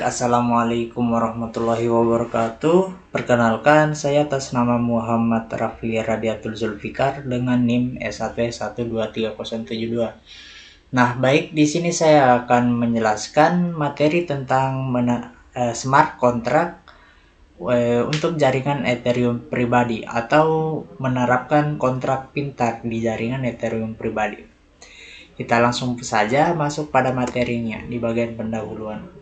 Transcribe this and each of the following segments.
Assalamualaikum warahmatullahi wabarakatuh. Perkenalkan, saya atas nama Muhammad Rafli Radiatul Zulfikar dengan NIM S1S123072. Nah, baik, di sini saya akan menjelaskan materi tentang smart contract untuk jaringan Ethereum pribadi atau menerapkan kontrak pintar di jaringan Ethereum pribadi. Kita langsung saja masuk pada materinya di bagian pendahuluan.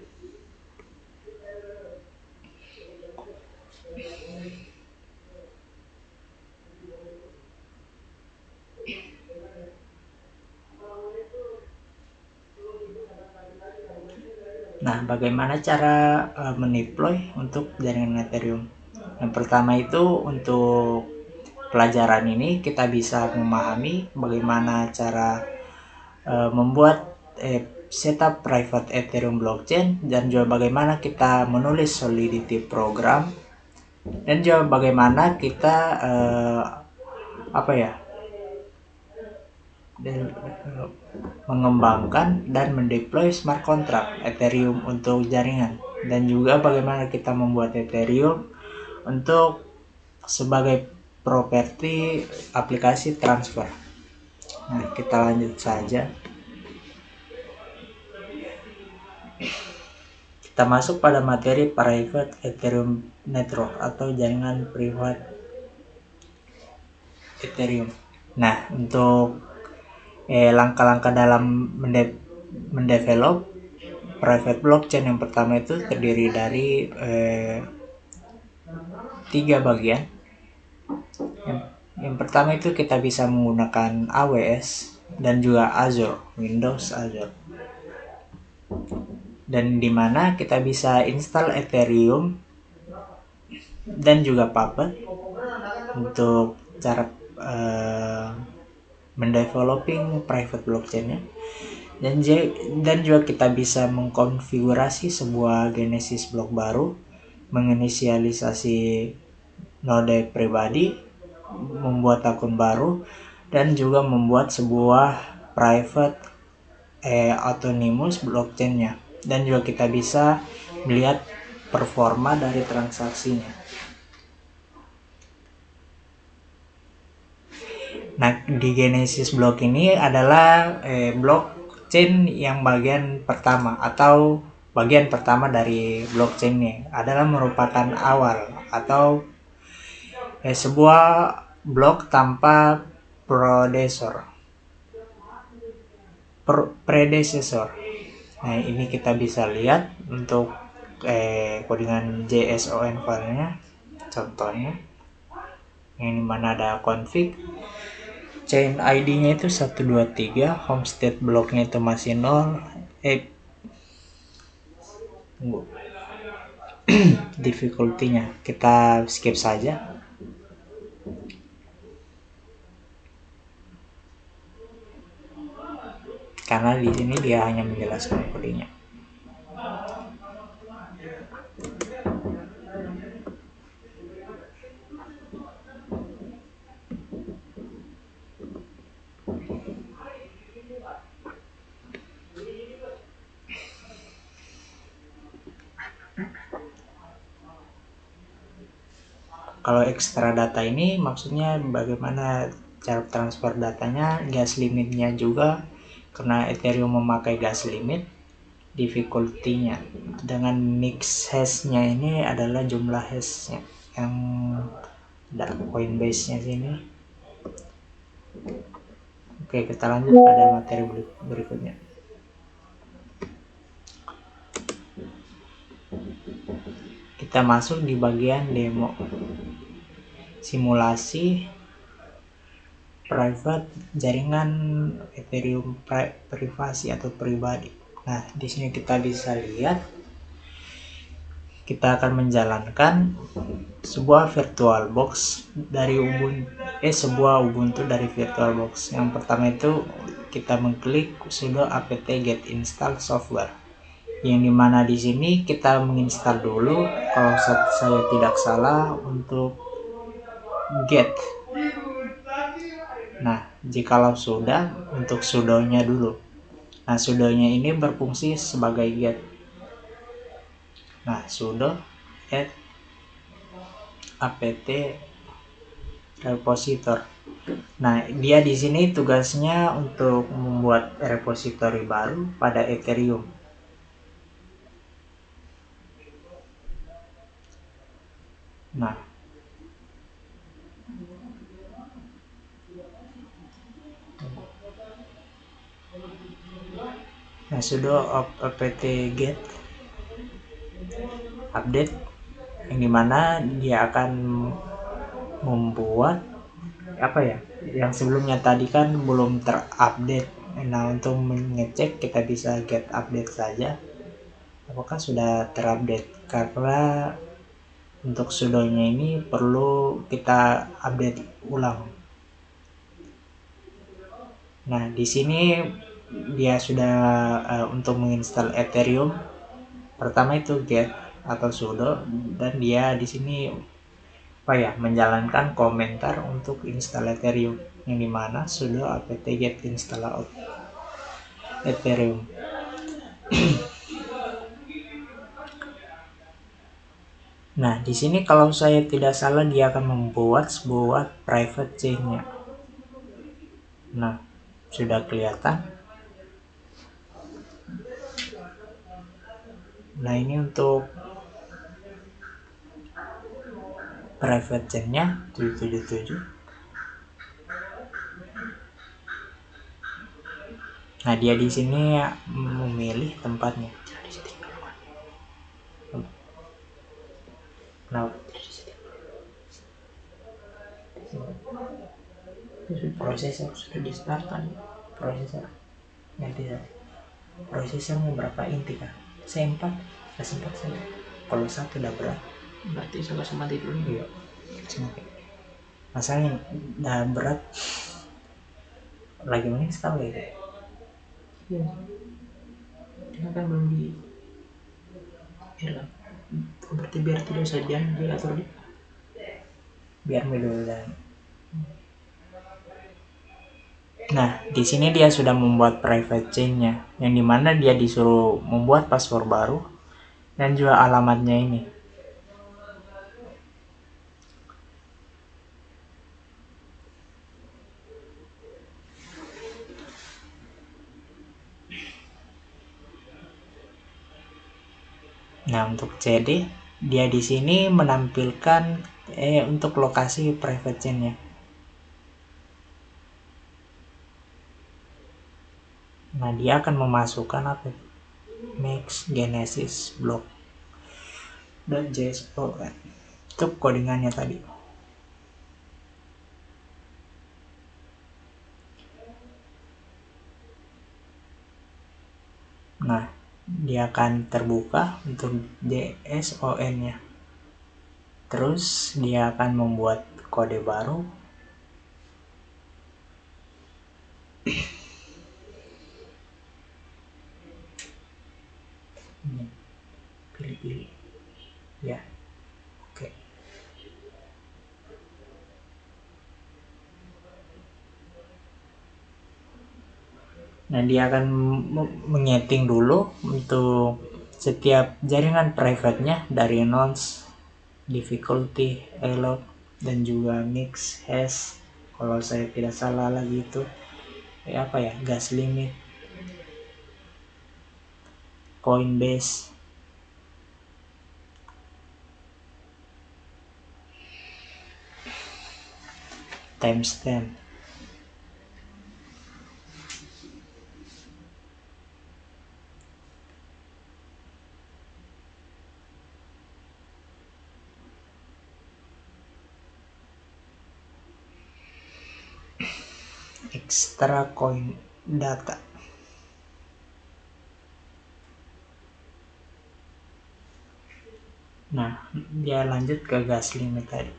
Nah, bagaimana cara mendeploy untuk jaringan Ethereum? Yang pertama itu untuk pelajaran ini kita bisa memahami bagaimana cara membuat setup private Ethereum blockchain, dan juga bagaimana kita menulis Solidity program, dan juga bagaimana kita mengembangkan dan mendeploy smart contract Ethereum untuk jaringan, dan juga bagaimana kita membuat Ethereum untuk sebagai properti aplikasi transfer. Nah, kita lanjut saja. Kita masuk pada materi private Ethereum network atau jaringan private Ethereum. Nah, untuk langkah-langkah dalam mendevelop private blockchain, yang pertama itu terdiri dari 3 bagian. Yang pertama itu kita bisa menggunakan AWS dan juga Azure, Windows Azure, dan dimana kita bisa install Ethereum dan juga Puppet untuk cara mendeveloping private blockchainnya, dan juga kita bisa mengkonfigurasi sebuah Genesis block baru, menginisialisasi node pribadi, membuat akun baru, dan juga membuat sebuah private autonomous blockchainnya, dan juga kita bisa melihat performa dari transaksinya. Nah, di Genesis block ini adalah blockchain yang bagian pertama, atau bagian pertama dari blockchain ini adalah merupakan awal atau sebuah blok tanpa predecessor. Nah, ini kita bisa lihat untuk codingan JSON filenya. Contohnya yang mana ada config, chain ID-nya itu 123, home state blocknya itu masih 0, difficulty-nya kita skip saja. Karena di sini dia hanya menjelaskan kodenya. Kalau extra data ini maksudnya bagaimana cara transfer datanya, gas limitnya juga, karena Ethereum memakai gas limit. Difficulty-nya dengan mix hash-nya ini adalah jumlah hash-nya yang ada Coinbase-nya sini. Oke, kita lanjut pada materi berikutnya. Kita masuk di bagian demo, simulasi private jaringan Ethereum privasi atau pribadi. Nah, di sini kita bisa lihat kita akan menjalankan sebuah virtual box dari sebuah Ubuntu dari virtual box. Yang pertama itu kita mengklik sudo apt get install software, yang dimana di sini kita menginstal dulu, kalau saya tidak salah, untuk get. Nah, jikalau sudah, untuk sudonya dulu. Nah, sudonya ini berfungsi sebagai get. Nah, sudo add apt repositor. Nah, dia di sini tugasnya untuk membuat repositori baru pada Ethereum. Nah, sudo apt get update, yang dimana dia akan membuat apa ya, yang sebelumnya tadi kan belum terupdate. Nah, untuk mengecek kita bisa get update saja apakah sudah terupdate, karena untuk sudonya ini perlu kita update ulang. Nah, di sini dia sudah untuk menginstal Ethereum, pertama itu get atau sudo, dan dia di sini apa ya, menjalankan komentar untuk install Ethereum, yang dimana sudo apt get install Ethereum. Nah, di sini kalau saya tidak salah dia akan membuat sebuah private chain-nya. Nah, sudah kelihatan. Nah, ini untuk private chain-nya 777. Nah, dia di sini memilih tempatnya. Nah, prosesor sudah di start kan? Prosesor nanti prosesor mau berapa inti kan? Saya 4, saya 4 saja. Kalau satu udah berat, berarti saya kasih mati dulu. iya. Masalahnya udah berat, lagi menginstal gitu. Iya. Ini kan belum di hilang. Berarti biar tidak saja diatur di. Biar dulu dan. Nah, di sini dia sudah membuat private chain-nya, yang dimana dia disuruh membuat password baru dan juga alamatnya ini. Nah, untuk CD dia di sini menampilkan untuk lokasi private chain-nya. Nah, dia akan memasukkan apa? Max Genesis block .json. Itu codingannya tadi. Nah, dia akan terbuka untuk JSON-nya. Terus dia akan membuat kode baru. Pilih-pilih. Ya. Oke. Nah, dia akan menyeting dulu untuk setiap jaringan private-nya dari nonce, difficulty, alloc, dan juga mix hash. Kalau saya tidak salah lagi itu apa ya, gas limit, Coinbase, timestamp. Extra coin data. Nah, dia lanjut ke gas limit tadi.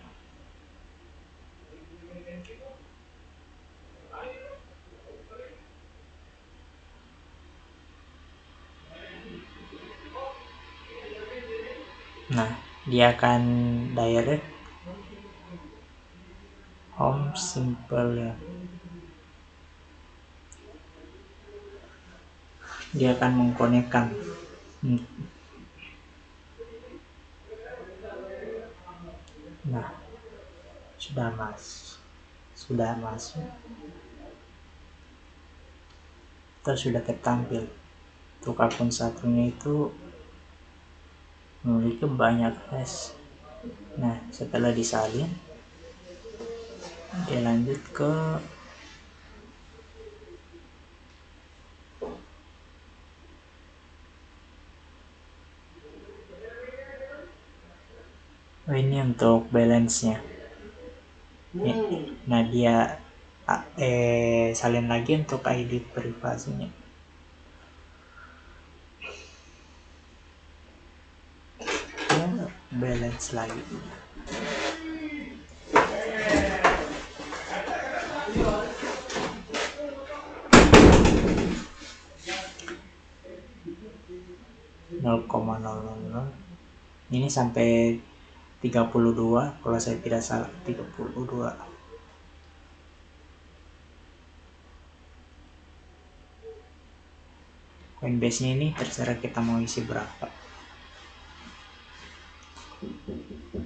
Nah, dia akan direct home simple ya. Dia akan mengkonekkan Nah, sudah masuk atau sudah tertampil. Untuk akun satunya itu memiliki banyak hash. Nah, setelah disalin, dia lanjut ke ini untuk balance-nya. Nah, dia salin lagi untuk ID privasinya. Balance lagi. Ini sampai 32 kalau saya tidak salah, 32. Coinbase-nya ini terserah kita mau isi berapa.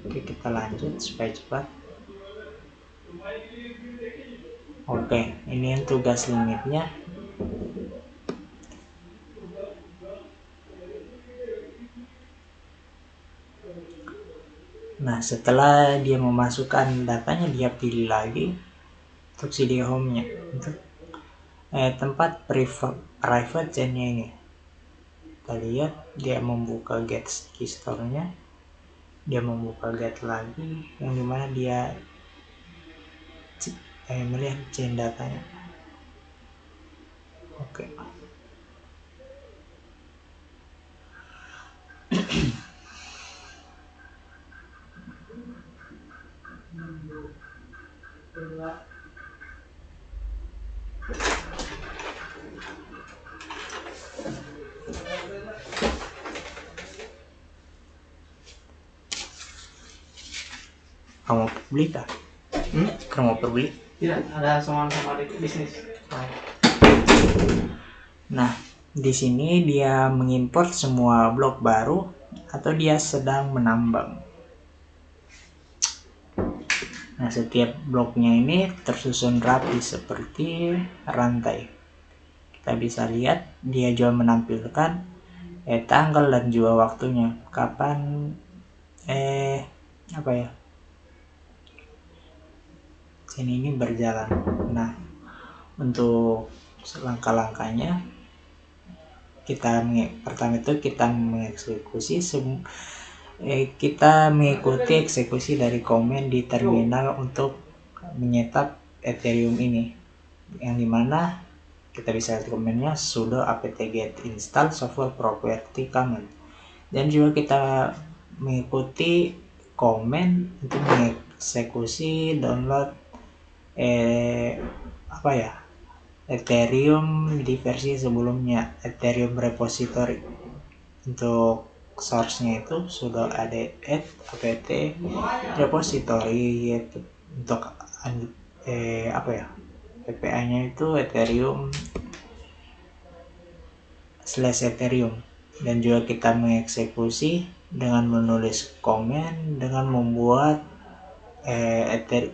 Oke, kita lanjut supaya cepat. Oke, ini yang tugas limitnya. Nah, setelah dia memasukkan datanya, dia pilih lagi untuk CD home-nya, untuk tempat private chain-nya ini. Kita lihat dia membuka get key store-nya, dia membuka get lagi, yang dimana dia melihat chain datanya. Oke. Kamu publik kah? Kamu publik? Tidak, ada sama bisnis. Nah, di sini dia mengimport semua blok baru atau dia sedang menambang. Nah, setiap bloknya ini tersusun rapi seperti rantai. Kita bisa lihat dia juga menampilkan tanggal dan juga waktunya, kapan ini berjalan. Nah, untuk langkah-langkahnya, pertama itu kita mengeksekusi kita mengikuti eksekusi dari komen di terminal untuk menyetap Ethereum ini, yang dimana kita bisa lihat komennya sudo apt-get install software property common, dan juga kita mengikuti komen untuk mengeksekusi download Ethereum di versi sebelumnya, Ethereum repository. Untuk source-nya itu sudah ada apt repository, yaitu untuk PPA-nya itu Ethereum /Ethereum, dan juga kita mengeksekusi dengan menulis komen dengan membuat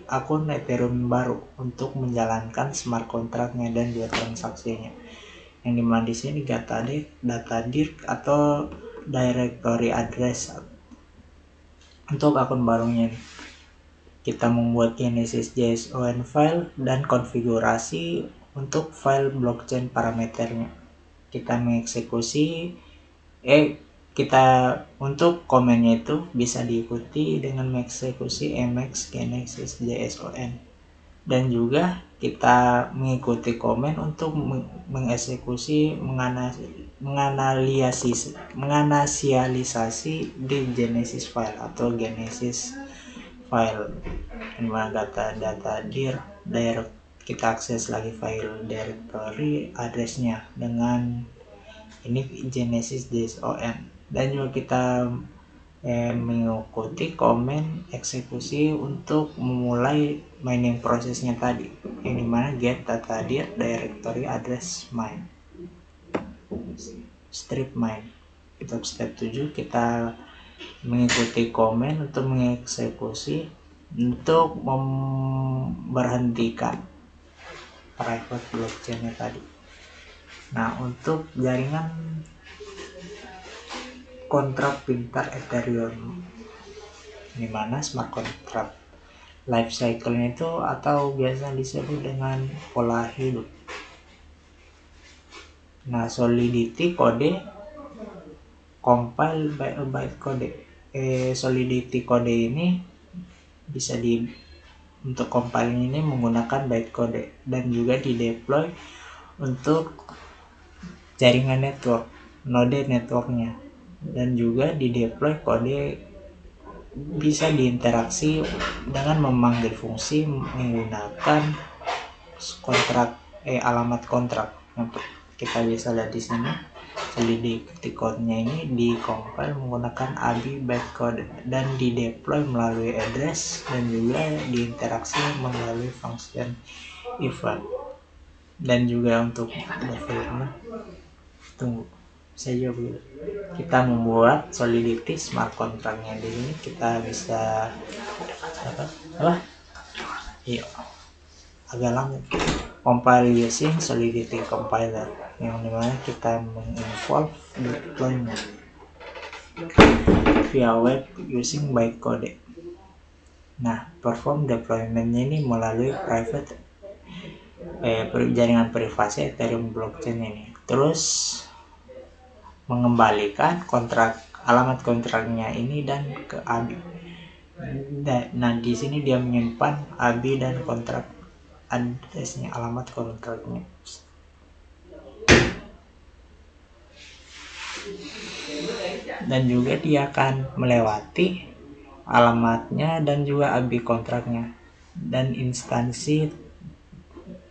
akun Ethereum baru untuk menjalankan smart contract-nya dan juga transaksinya, yang dimana di sini data dir atau directory address untuk akun barunya. Kita membuat Genesis JSON file dan konfigurasi untuk file blockchain parameternya. Kita mengeksekusi kita untuk komennya itu bisa diikuti dengan mengeksekusi mx Genesis JSON, dan juga kita mengikuti komen untuk mengeksekusi menganalisis di Genesis file atau Genesis file, dimana data dir kita akses lagi file directory address-nya dengan ini Genesis JSON, dan juga kita mengikuti komen eksekusi untuk memulai mining prosesnya tadi, yang dimana get data dir directory address mine strip mine. Untuk step 7 kita mengikuti komen untuk mengeksekusi untuk memberhentikan private blockchain-nya tadi. Nah, untuk jaringan kontrak pintar Ethereum, di mana smart contract life cycle-nya itu atau biasa disebut dengan pola hidup. Nah, Solidity kode compile by a bytecode. Solidity kode ini bisa untuk compile ini menggunakan bytecode dan juga di deploy untuk jaringan network, node networknya, dan juga di deploy kode bisa diinteraksi dengan memanggil fungsi menggunakan kontrak alamat kontrak yang kita bisa lihat di sini. Solidity code-nya ini di compile menggunakan ABI bytecode dan di deploy melalui address dan juga diinteraksi melalui function event. Dan juga untuk development, tunggu saya juga kita membuat Solidity smart contract-nya di sini. Kita bisa apa? Iya, agak lama. Compile using Solidity compiler, yang dimana kita menginvolve deployment via web using bytecode. Nah, perform deployment-nya ini melalui private jaringan privasi Ethereum blockchain ini. Terus mengembalikan alamat kontraknya ini dan ke ABI. Nah, di sini dia menyimpan ABI dan kontrak addressnya, alamat kontraknya. Dan juga dia akan melewati alamatnya dan juga ABI kontraknya dan instansi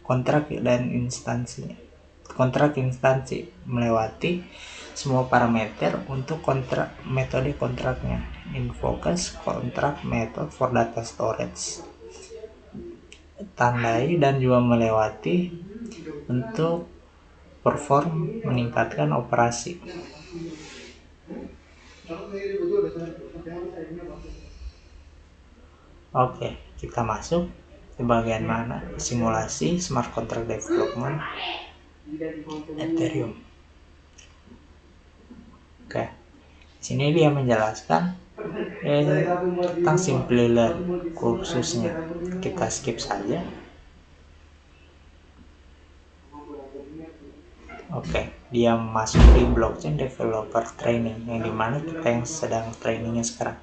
kontrak instansi melewati semua parameter untuk metode kontraknya. Invokes contract method for data storage, tandai dan juga melewati untuk perform meningkatkan operasi. Oke, kita masuk ke bagian mana? Simulasi smart contract development Ethereum. Oke, sini dia menjelaskan tentang simple learn kursusnya. Kita skip saja. Oke, dia masuk di blockchain developer training, yang dimana kita yang sedang trainingnya sekarang.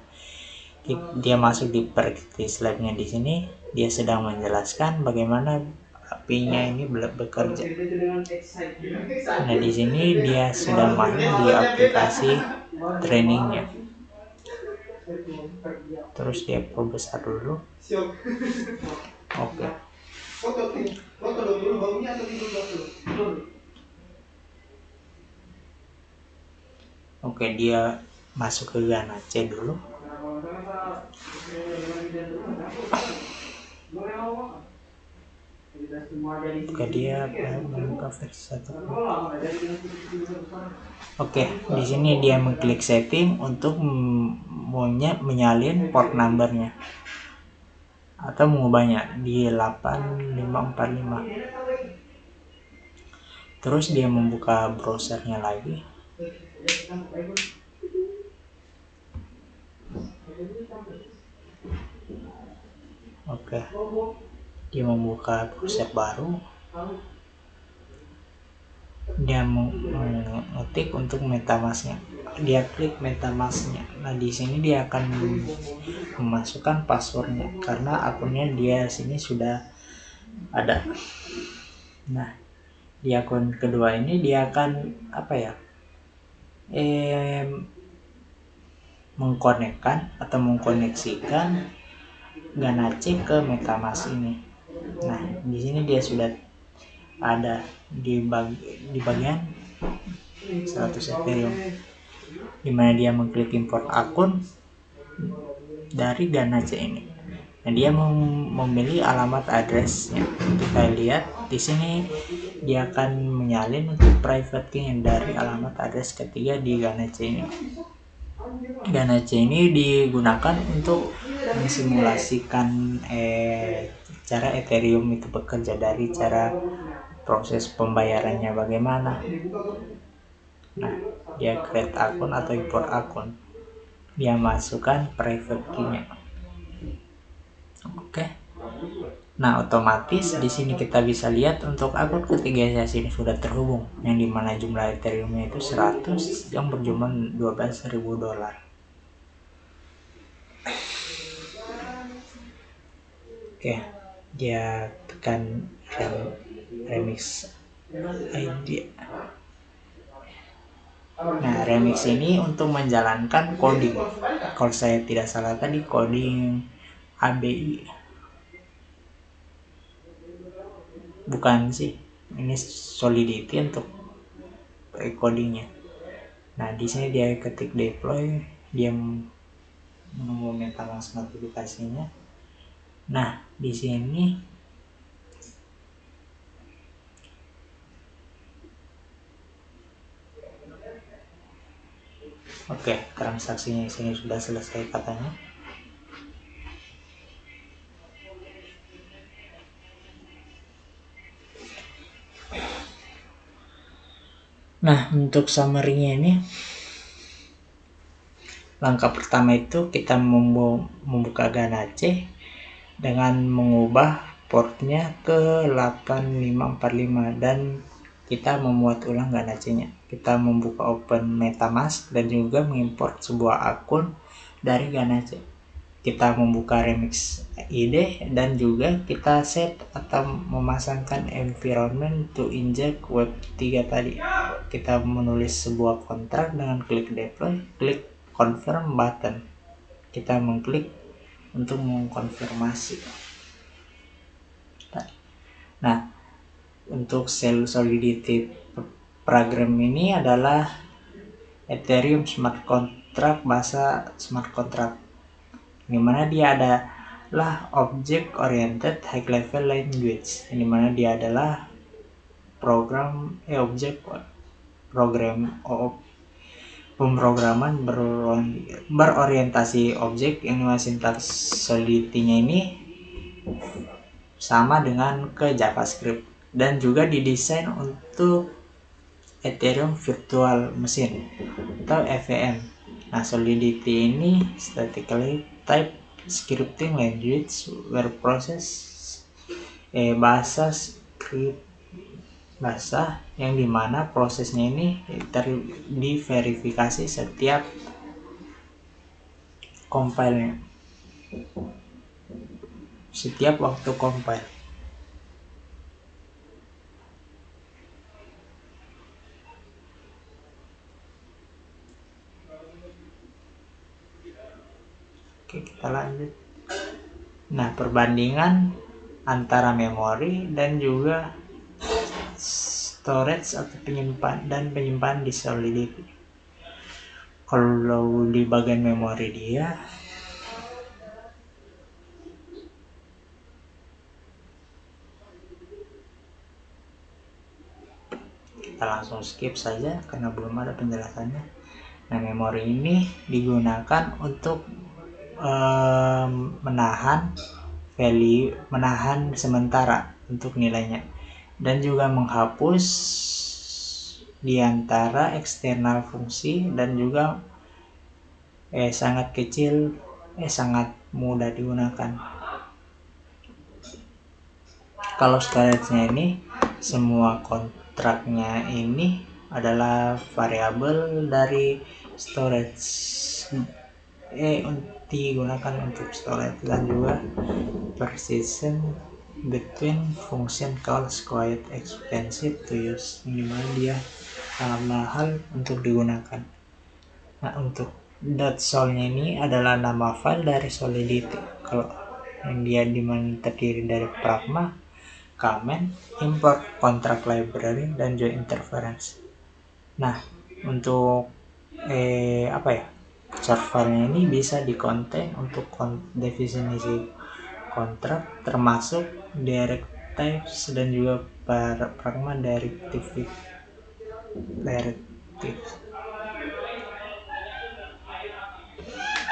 Dia masuk di practice lab-nya. Di sini dia sedang menjelaskan bagaimana API-nya ini bekerja. Nah, di sini dia sudah main di aplikasi trainingnya. Terus dia perbesar dulu. Oke. Oke, dia masuk ke Ganache dulu. Oke, dia membuka versi 1. Oke, di sini dia mengklik setting untuk menyalin port numbernya atau mengubahnya di 8545. Terus dia membuka browsernya lagi. Oke, dia membuka browser baru. Dia mengetik untuk MetaMask-nya. Dia klik MetaMask-nya. Nah, di sini dia akan memasukkan passwordnya karena akunnya dia sini sudah ada. Nah, di akun kedua ini dia akan mengkoneksikan Ganache ke MetaMask ini. Nah, di sini dia sudah ada di bagian 100 Ethereum, dimana dia mengklik import akun dari Ganache ini. Nah, dia memilih alamat addressnya. Kita lihat di sini dia akan menyalin untuk private key dari alamat address ketiga di Ganache ini. Ganache ini digunakan untuk mensimulasikan cara Ethereum itu bekerja, dari cara proses pembayarannya bagaimana. Nah, dia create akun atau import akun, dia masukkan private key-nya. Oke. Nah, otomatis di sini kita bisa lihat untuk akun ketiga saya sini sudah terhubung, yang dimana jumlah Ethereum-nya itu 100 yang berjumlah $12.000. Oke, dia tekan remix ID. Nah, remix ini untuk menjalankan coding. Kalau saya tidak salah tadi coding ABI. Bukan sih, ini Solidity untuk codingnya. Nah, di sini dia ketik deploy, dia menunggu MetaMask notifikasinya. Nah, di sini oke, transaksinya di sini sudah selesai katanya. Nah, untuk summary-nya ini, langkah pertama itu kita membuka Ganache dengan mengubah portnya ke 8545 dan kita memuat ulang Ganache-nya. Kita membuka open MetaMask dan juga mengimport sebuah akun dari Ganache. Kita membuka remix ID dan juga kita set atau memasangkan environment to inject web 3 tadi. Kita menulis sebuah kontrak dengan klik deploy, klik confirm button. Kita mengklik untuk mengkonfirmasi. Nah, untuk Solidity program ini adalah Ethereum Smart Contract, bahasa smart contract, dimana dia adalah object oriented high level language, dimana dia adalah pemrograman berorientasi objek, yang sintaks Solidity-nya ini sama dengan ke JavaScript dan juga didesain untuk Ethereum Virtual Machine atau EVM. Nah, Solidity ini statically type scripting language where bahasa yang dimana prosesnya ini diverifikasi setiap waktu compile. Oke, kita lanjut. Nah, perbandingan antara memori dan juga storage atau penyimpan di Solidity. Kalau di bagian memori dia kita langsung skip saja karena belum ada penjelasannya. Nah, memori ini digunakan untuk menahan sementara untuk nilainya dan juga menghapus di antara eksternal fungsi dan juga sangat mudah digunakan. Kalau storage-nya ini, semua kontraknya ini adalah variabel dari storage digunakan untuk storage, dan juga persistent between function calls quite expensive to use, dimana dia sangat mahal untuk digunakan. Nah, untuk .sol-nya ini adalah nama file dari Solidity. Kalau yang dia dimana terdiri dari pragma, comment, import, contract library, dan juga interference. Nah, untuk chart file-nya ini bisa di-contain untuk definisi kontrak, termasuk directives dan juga pragma directive.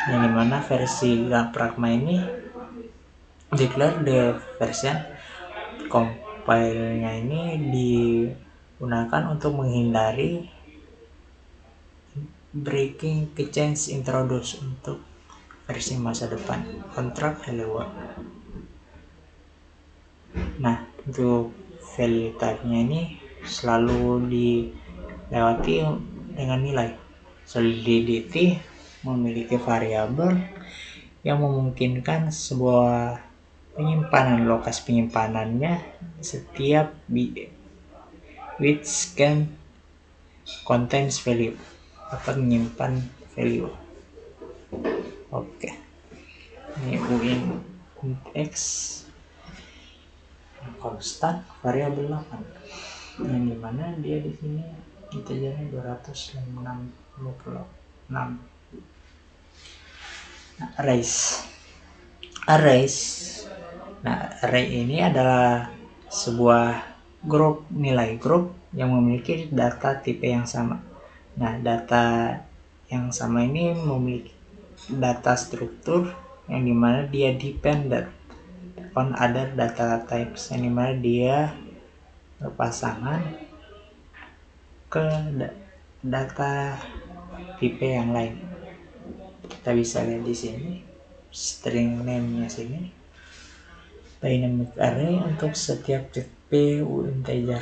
yang dimana versi Pragma ini declare the version compile-nya ini digunakan untuk menghindari breaking ke change introduce untuk versi masa depan kontrak Hello World. Nah, untuk value type-nya ini selalu dilewati dengan nilai solidity, memiliki variabel yang memungkinkan sebuah penyimpanan, lokasi penyimpanannya setiap which can contains value, dapat menyimpan value. Oke, ini uin x konstan variabel 8 yang dimana dia di sini integernya 266. Arrays. Nah, array ini adalah sebuah grup nilai grup yang memiliki data tipe yang sama. Nah, data yang sama ini memiliki data struktur yang dimana dia dependent on other data types, yang dimana dia berpasangan ke data tipe yang lain. Kita bisa lihat di sini string name-nya sini dynamic array untuk setiap tipe integer.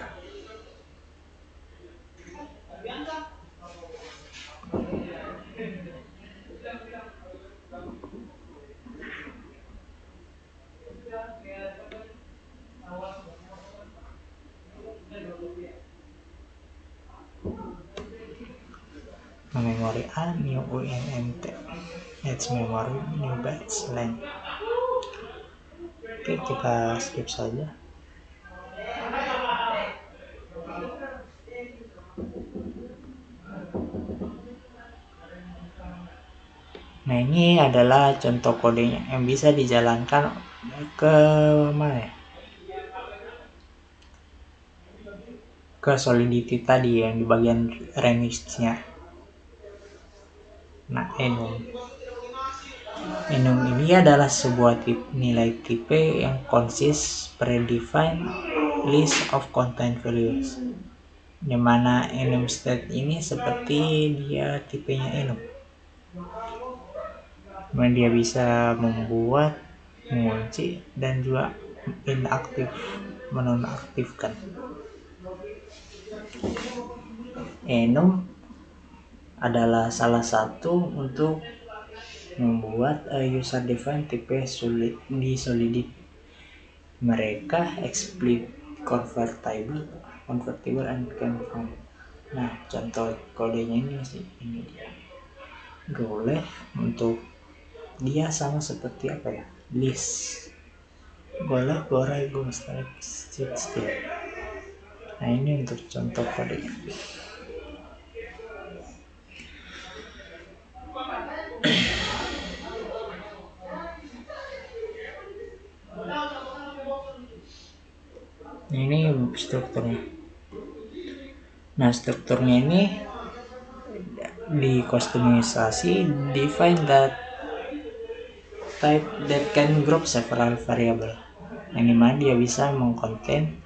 Memory A new uint edge memory new bytes length. Oke, kita skip saja. Nah, ini adalah contoh kodenya yang bisa dijalankan ke mana ya? Ke Solidity tadi yang di bagian remixnya. Nah, enum ini adalah sebuah nilai tipe yang consist predefined list of content values, dimana enum state ini seperti dia tipenya enum, dimana dia bisa membuat, mengunci, dan juga inaktif, menonaktifkan. Enum adalah salah satu untuk membuat user defined tipe di Solidity. Mereka explicit convertible and confirm. Nah, contoh kodenya ini sih, ini dia. Boleh untuk dia sama seperti apa ya? List. Boleh borai still. Nah, ini untuk contoh kodenya. Ini strukturnya. Nah, strukturnya ini dikostumisasi define that type that can group several variable, yang dimana dia bisa mengkonten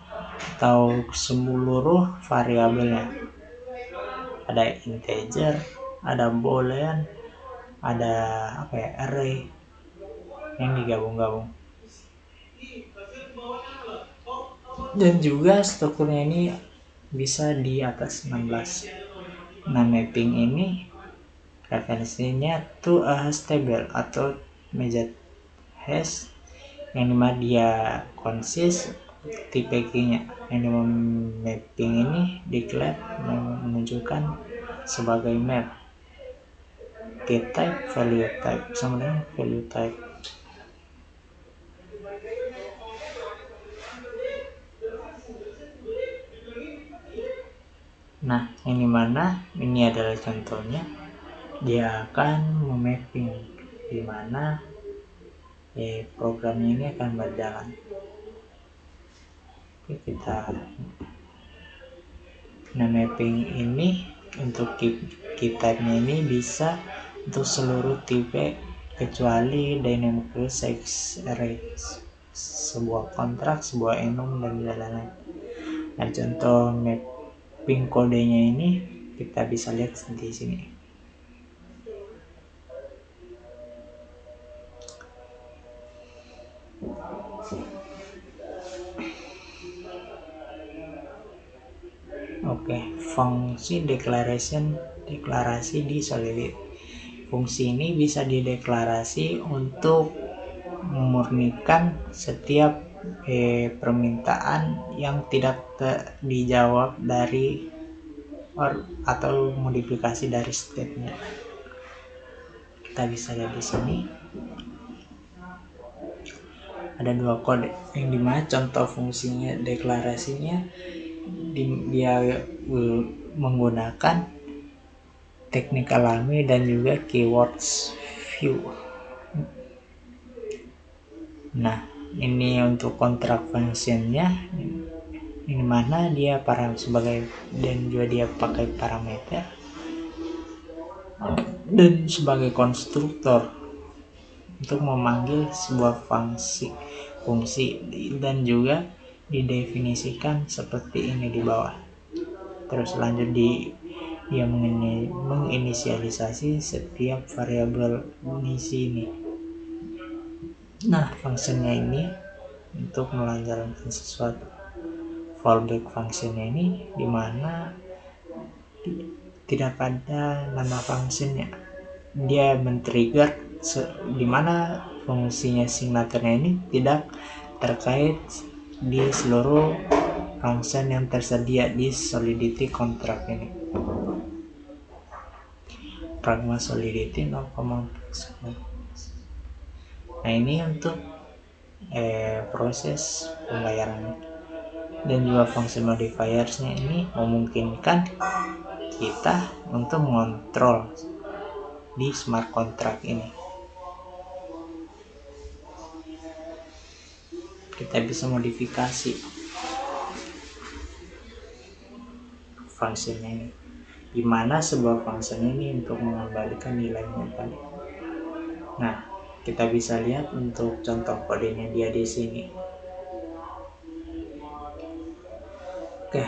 atau seluruh variabelnya. Ada integer, ada boolean, ada apa ya, array yang digabung-gabung. Dan juga strukturnya ini bisa di atas 16. Nah, mapping ini referensinya to a hash table atau method hash, yang dimana dia consist tipe key-nya, yang dimana mapping ini declare menunjukkan sebagai map get type value type sama dengan value type. Nah, yang dimana ini adalah contohnya, dia akan memapping dimana programnya ini akan berjalan. Oke, kita mapping ini untuk key type-nya ini bisa untuk seluruh tipe kecuali dynamic sex array, sebuah kontrak, sebuah enum, dan lain-lain. Nah, contoh mapping kodenya ini kita bisa lihat di sini. Oke, fungsi deklarasi di Solidity. Fungsi ini bisa dideklarasi untuk memurnikan setiap permintaan yang tidak dijawab dari atau modifikasi dari statement. Kita bisa lihat di sini ada dua kode yang dimana contoh fungsinya deklarasinya dia menggunakan teknik alami dan juga keywords view. Nah, ini untuk kontrak functionnya, ini mana dia sebagai dan juga dia pakai parameter dan sebagai konstruktor untuk memanggil sebuah fungsi dan juga didefinisikan seperti ini di bawah. Terus lanjut dia menginisialisasi setiap variabel isi ini. Nah, fungsinya ini untuk melancarkan sesuatu. Fallback functionnya ini dimana tidak ada nama functionnya, dia men-trigger dimana fungsinya signaturnya ini tidak terkait di seluruh function yang tersedia di Solidity contract ini. Pragma Solidity 0,4. Nah, ini untuk proses pembayaran dan juga function modifiersnya ini memungkinkan kita untuk mengontrol di smart contract ini. Kita bisa modifikasi function ini, dimana sebuah function ini untuk mengembalikan nilainya tadi. Nah, kita bisa lihat untuk contoh kodenya dia di sini. Oke,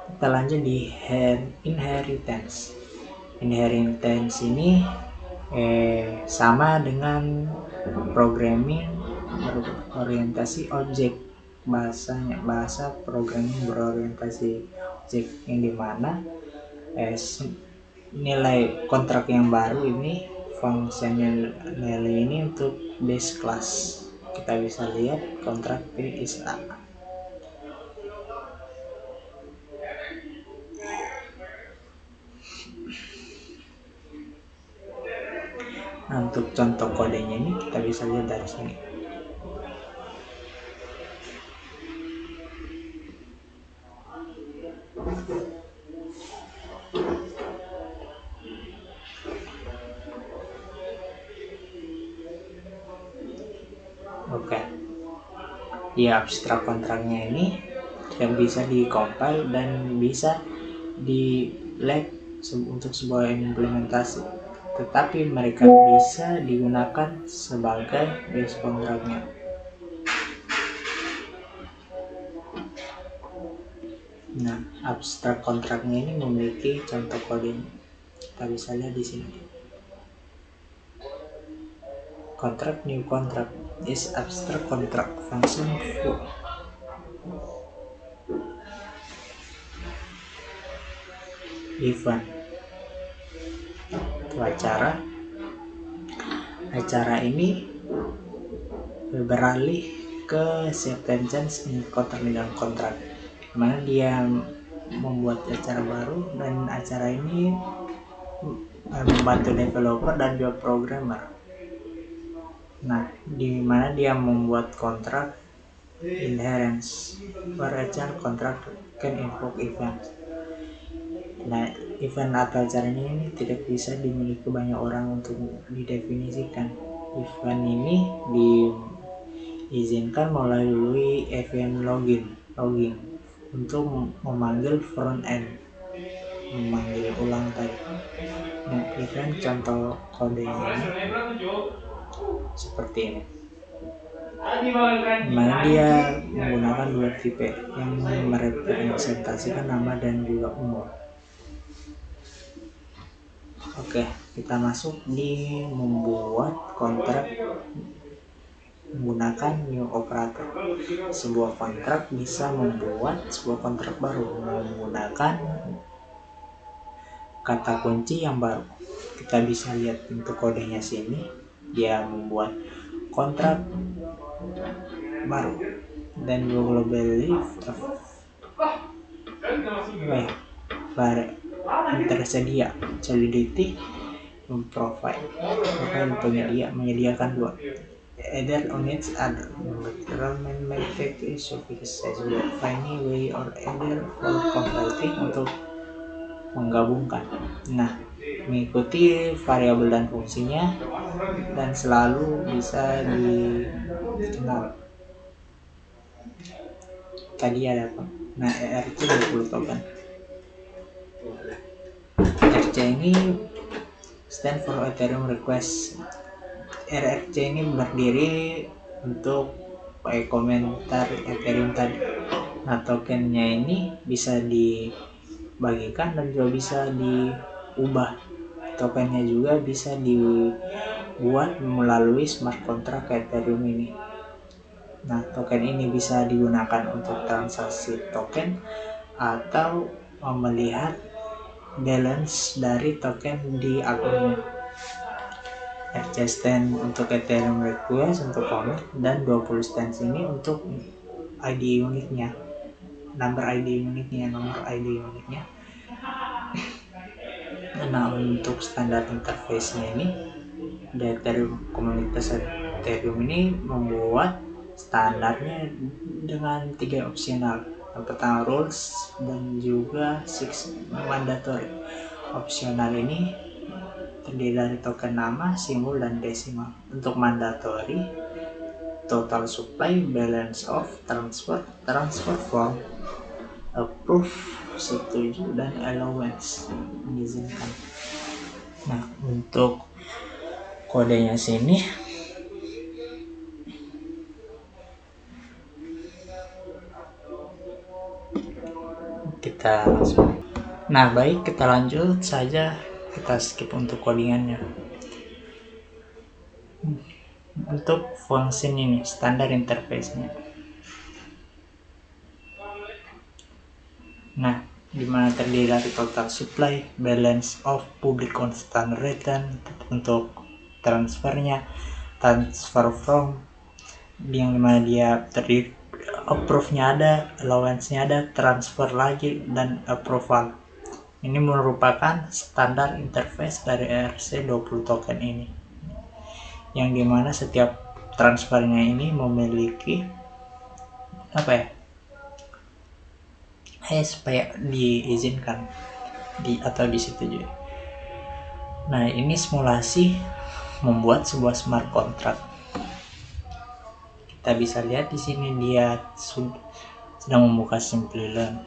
kita lanjut di inheritance. Inheritance ini sama dengan programming berorientasi objek, bahasa programming berorientasi objek, yang dimana nilai kontrak yang baru ini fungsinya nilai ini untuk base class. Kita bisa lihat kontrak P is A. Nah, untuk contoh kodenya ini kita bisa lihat dari sini. Oke, di abstrak kontraknya ini yang bisa di-compile dan bisa di-lag untuk sebuah implementasi, tetapi mereka bisa digunakan sebagai base kontraknya. Nah, abstrak kontraknya ini memiliki contoh kodenya. Kita bisa lihat di sini. Contract new contract is abstract contract function view. Event itu acara ini beralih ke sentence in dalam kontrak, dimana dia membuat acara baru dan acara ini membantu developer dan juga programmer. Nah, di mana dia membuat kontrak inherence where acara kontrak can invoke event. Nah, event atau acaranya ini tidak bisa dimiliki banyak orang untuk didefinisikan. Event ini diizinkan melalui event login untuk memanggil front end. memanggil ulang tadi. Nah, ini kan contoh kodenya ini seperti ini, dimana dia menggunakan dua tipe yang merepresentasikan nama dan juga umur. Oke, kita masuk di membuat kontrak menggunakan new operator. Sebuah kontrak bisa membuat sebuah kontrak baru menggunakan kata kunci yang baru. Kita bisa lihat untuk kodenya sini, dia membuat kontrak baru dan globally tersedia solidity profile menyediakan dua either on its other magnetic suffix finding way or either for converting untuk menggabungkan. Nah, mengikuti variabel dan fungsinya dan selalu bisa dikenal. Tadi ada apa? Nah, ERC 20 token. ERC ini stand for Ethereum Request. ERC ini berdiri untuk komentar Ethereum tadi. Nah, tokennya ini bisa dibagikan dan juga bisa diubah. Tokennya juga bisa dibuat melalui smart contract Ethereum ini. Nah, token ini bisa digunakan untuk transaksi token atau melihat balance dari token di akunnya. RC stand untuk Ethereum request untuk commit dan 20 stands ini untuk ID uniknya, nomor ID uniknya. Nah, untuk standar interface-nya ini di Ethereum, komunitas Ethereum ini membuat standarnya dengan 3 opsional. Yang pertama rules dan juga 6 mandatory. Opsional ini terdiri dari token nama, simbol, dan desimal. Untuk mandatory, total supply, balance of, transfer form, approve, setuju, dan allowance mengizinkan. Nah, untuk kodenya sini kita langsung. Nah, baik, kita lanjut saja, kita skip untuk codingannya. Untuk fungsi ini standar interface-nya. Nah, dimana terdiri dari total supply, balance of, public constant return untuk transfernya, transfer from, yang dimana dia terdiri approve-nya ada, allowance-nya ada, transfer lagi, dan approval. Ini merupakan standar interface dari ERC20 token ini, yang dimana setiap transfernya ini memiliki supaya diizinkan atau disetujui. Nah, ini simulasi membuat sebuah smart contract. Kita bisa lihat di sini dia sedang membuka Simply Learn.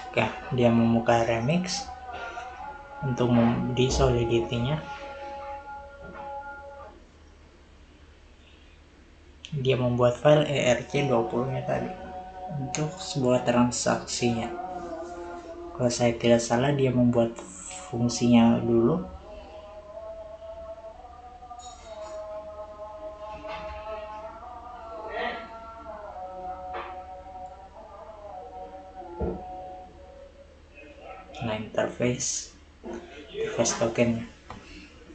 Oke, dia membuka remix untuk di solidity-nya. Dia membuat file ERC20-nya tadi untuk sebuah transaksinya. Kalau saya tidak salah, dia membuat fungsinya dulu. Nah, interface token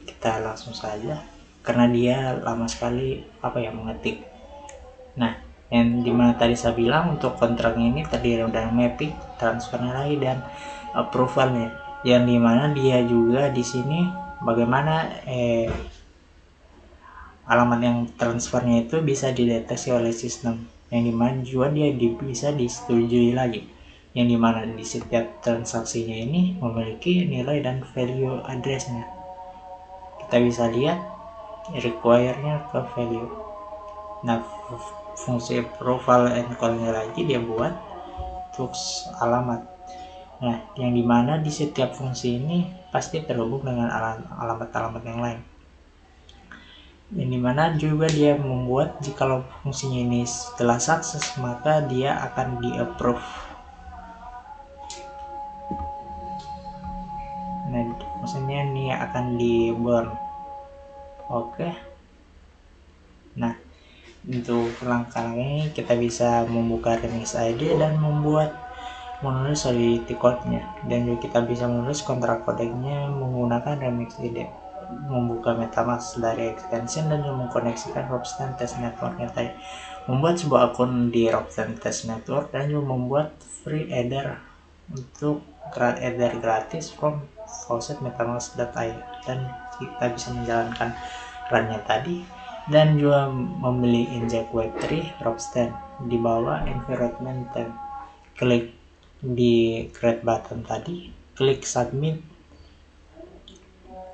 kita langsung saja karena dia lama sekali mengetik. Nah, yang dimana tadi saya bilang untuk kontraknya ini terdiri dari mapping, transfernya lagi, dan approvalnya, yang dimana dia juga di sini bagaimana alamat yang transfernya itu bisa dideteksi oleh sistem, yang dimana juga dia bisa disetujui lagi. yang dimana di setiap transaksinya ini memiliki nilai dan value addressnya. Kita bisa lihat require-nya ke value. Nah, fungsi profile and call-nya lagi dia buat untuk alamat. Nah, yang dimana di setiap fungsi ini pasti terhubung dengan alamat-alamat yang lain. Yang dimana juga dia membuat jikalau fungsinya ini setelah sukses maka dia akan di approve. Nah, maksudnya ini akan di burn. Oke. Nah, untuk langkah ini kita bisa membuka Remix ID dan menulis solidity code-nya, dan juga kita bisa menulis kontrak kodenya menggunakan Remix ID, membuka MetaMask dari extension dan mengkoneksikan Ropsten Test Network-nya tadi, membuat sebuah akun di Ropsten Test Network, dan juga membuat free Ether untuk Ether gratis from faucet metamask.io, dan kita bisa menjalankan run-nya tadi dan juga membeli inject web3 Ropsten di bawah environment tab. Klik di create button tadi, klik submit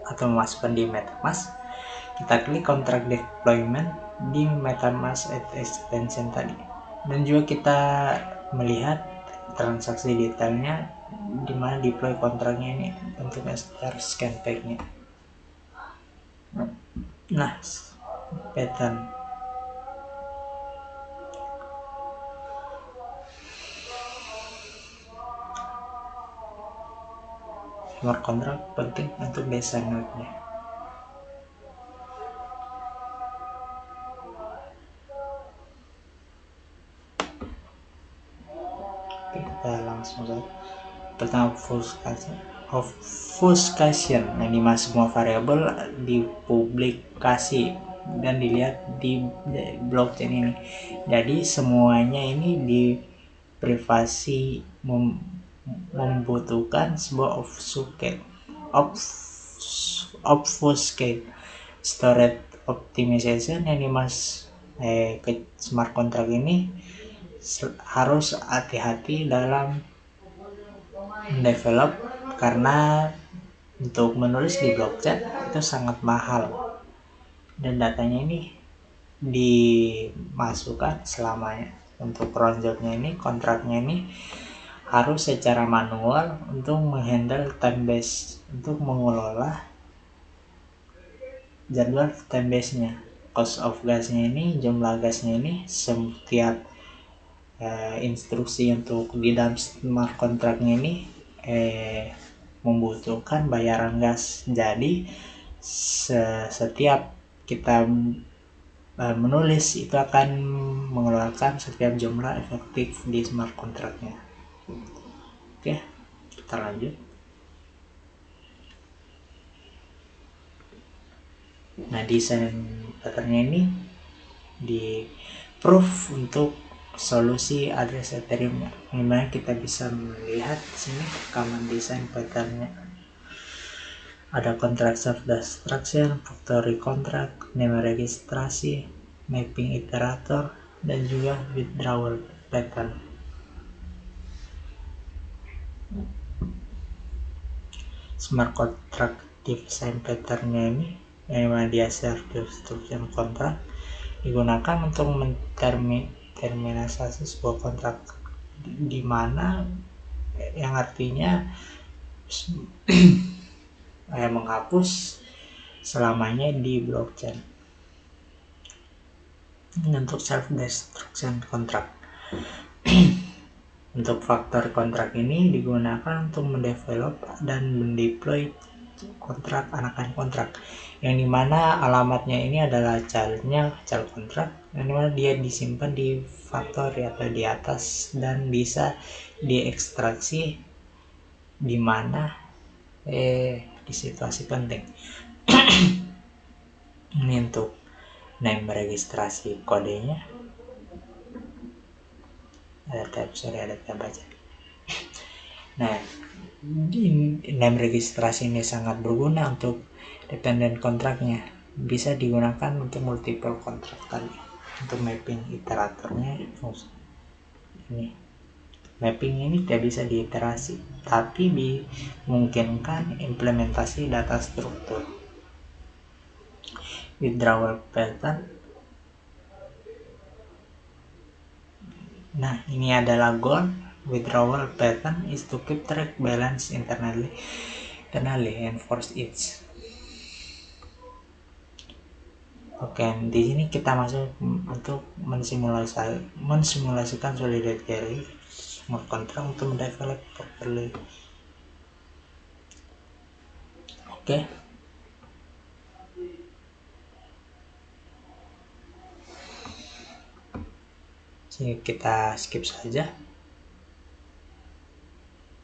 atau masukkan di MetaMask, kita klik kontrak deployment di MetaMask extension tadi, dan juga kita melihat transaksi detailnya dimana deploy kontraknya ini untuk start scan pack-nya. Nah, pattern smart contract penting untuk desain node-nya. Kita langsung saja. Pertama, obfuscation. Nah, ini semua variabel dipublikasi dan dilihat di blockchain ini. Jadi semuanya ini di privasi membutuhkan sebuah obfuscate storage optimization. Yang ke smart contract ini harus hati-hati dalam develop, karena untuk menulis di blockchain itu sangat mahal dan datanya ini dimasukkan selamanya. Untuk cron jobnya ini, kontraknya ini harus secara manual untuk menghandle time base, untuk mengelola jadwal time base nya, cost of gasnya ini, jumlah gasnya ini, setiap instruksi untuk di dalam smart kontraknya ini membutuhkan bayaran gas. Jadi setiap kita menulis itu akan mengeluarkan setiap jumlah efektif di smart kontraknya. Oke, kita lanjut. Nah, desain patternnya ini di proof untuk solusi address Ethereum, dimana kita bisa melihat sini common design patternnya. Ada contract self destruction, factory contract, name registrasi, mapping iterator, dan juga withdrawal pattern. Smart contract design patternnya ini, yang mana dia self destruction contract, digunakan untuk terminalisasi sebuah kontrak, di mana yang artinya menghapus selamanya di blockchain. Untuk self destruction contract untuk faktor kontrak ini digunakan untuk mendevelop dan mendeploy kontrak anakan kontrak, yang dimana alamatnya ini adalah child kontrak, yang dimana dia disimpan di factory atau di atas dan bisa diekstraksi di mana di situasi penting. Ini untuk name registrasi kodenya, ada tab baca. Nah, name registrasi ini sangat berguna untuk dependent kontraknya, bisa digunakan untuk multiple kontrak tadi. Untuk mapping iteratornya ini Mapping ini tidak bisa diiterasi, tapi memungkinkan implementasi data struktur. Withdrawal pattern. Nah, ini adalah goal. Withdrawal pattern is to keep track balance internally and force it. Oke, di sini kita masuk untuk mensimulasikan solidarity smart contract untuk mendevelop properly. Oke. Sini kita skip saja.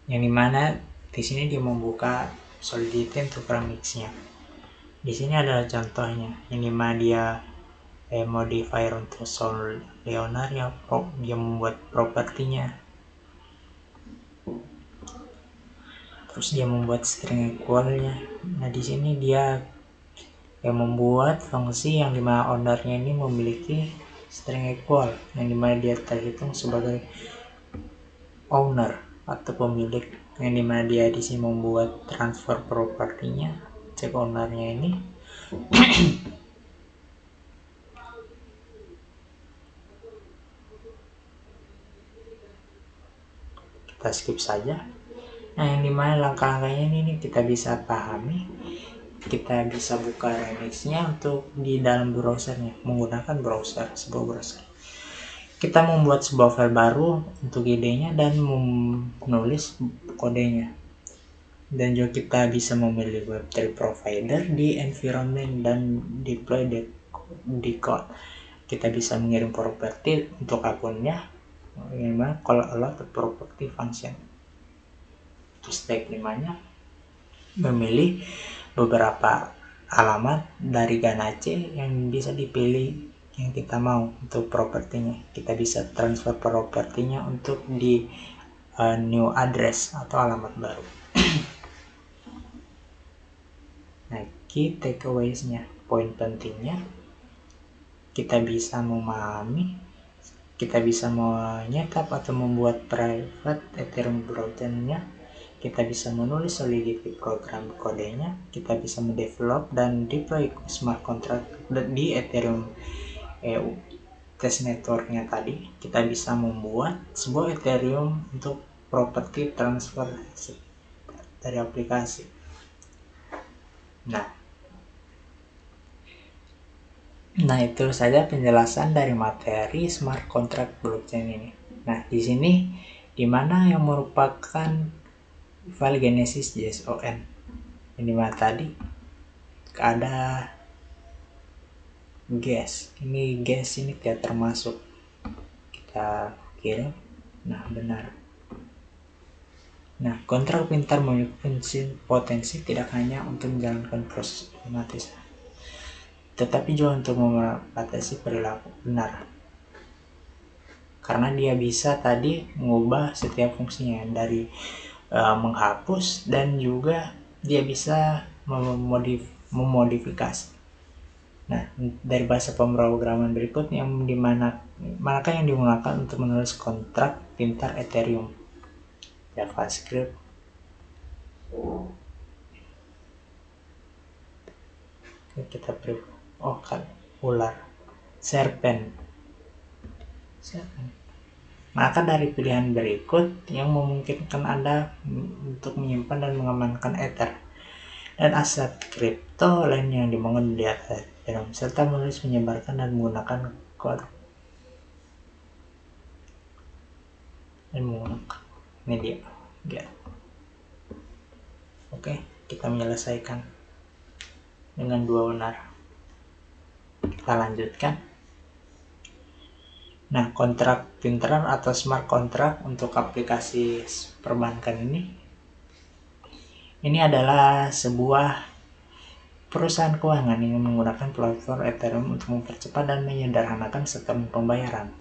Yang dimana di sini dia membuka Solidity untuk remixnya. Di sini adalah contohnya, yang dimana dia modifier untuk Sol Leonard yang dia membuat propertinya. Terus dia membuat string equalnya. Nah di sini dia membuat fungsi yang dimana ownernya ini memiliki string equal, yang dimana dia terhitung sebagai owner atau pemilik, yang dimana dia di sini membuat transfer propertinya, cek ownernya ini. Kita skip saja. Nah yang dimana langkah-langkahnya ini kita bisa pahami. Kita bisa buka remixnya untuk di dalam browsernya menggunakan sebuah browser. Kita membuat sebuah file baru untuk idenya dan menulis kodenya. Dan juga kita bisa memilih Web3 provider di environment dan deploy di code. Kita bisa mengirim properti untuk akunnya, memang call a lot of property function. Terus step 5-nya memilih beberapa alamat dari Ganache yang bisa dipilih yang kita mau untuk propertinya. Kita bisa transfer propertinya untuk di new address atau alamat baru. Nah, key takeaways-nya, poin pentingnya, kita bisa memahami, kita bisa menyetap atau membuat private Ethereum blockchain-nya, kita bisa menulis Solidity program kodenya, kita bisa mendevelop dan deploy smart contract di Ethereum test networknya tadi. Kita bisa membuat sebuah Ethereum untuk property transfer dari aplikasi. Nah itu saja penjelasan dari materi smart contract blockchain ini. Nah di sini dimana yang merupakan file genesis JSON, ini mah tadi ada gas, ini gas ini tidak termasuk, kita kirim. Nah benar. Nah kontrak pintar memiliki potensi tidak hanya untuk menjalankan proses otomatis, tetapi juga untuk membatasi perilaku benar, karena dia bisa tadi mengubah setiap fungsinya dari menghapus, dan juga dia bisa memodifikasi. Nah dari bahasa pemrograman berikut yang manakah yang digunakan untuk menulis kontrak pintar Ethereum? JavaScript, kita beri ular, serpent. Maka dari pilihan berikut yang memungkinkan Anda untuk menyimpan dan mengamankan Ether dan aset kripto lain yang dibangun di atas Ethereum, serta menulis, menyebarkan, dan menggunakan kode dan menggunakan media. Oke, kita menyelesaikan dengan 2 benar. Kita lanjutkan. Nah, kontrak pintar atau smart contract untuk aplikasi perbankan ini adalah sebuah perusahaan keuangan yang menggunakan platform Ethereum untuk mempercepat dan menyederhanakan sistem pembayaran.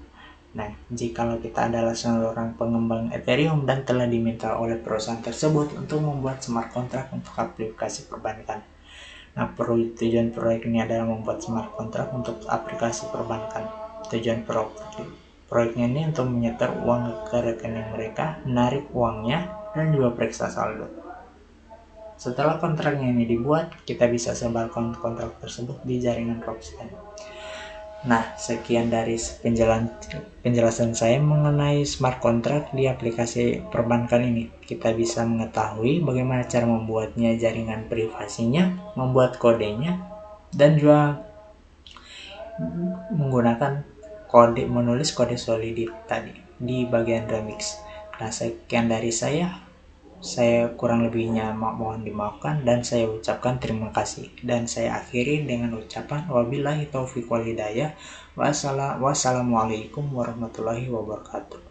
Nah, jikalau kita adalah seorang pengembang Ethereum dan telah diminta oleh perusahaan tersebut untuk membuat smart contract untuk aplikasi perbankan. Nah, tujuan proyek ini adalah membuat smart contract untuk aplikasi perbankan. Tujuan Proyeknya ini untuk menyetor uang ke rekening mereka, menarik uangnya, dan juga periksa saldo. Setelah kontraknya ini dibuat, kita bisa sebarkan kontrak tersebut di jaringan Rockstand. Nah, sekian dari penjelasan saya mengenai smart contract di aplikasi perbankan ini. Kita bisa mengetahui bagaimana cara membuatnya, jaringan privasinya, membuat kodenya, dan juga menggunakan menulis kode Solidity tadi di bagian remix. Nah, sekian dari saya kurang lebihnya mohon dimaafkan dan saya ucapkan terima kasih, dan saya akhiri dengan ucapan wabillahi taufiq wal hidayah. Wassalamualaikum warahmatullahi wabarakatuh.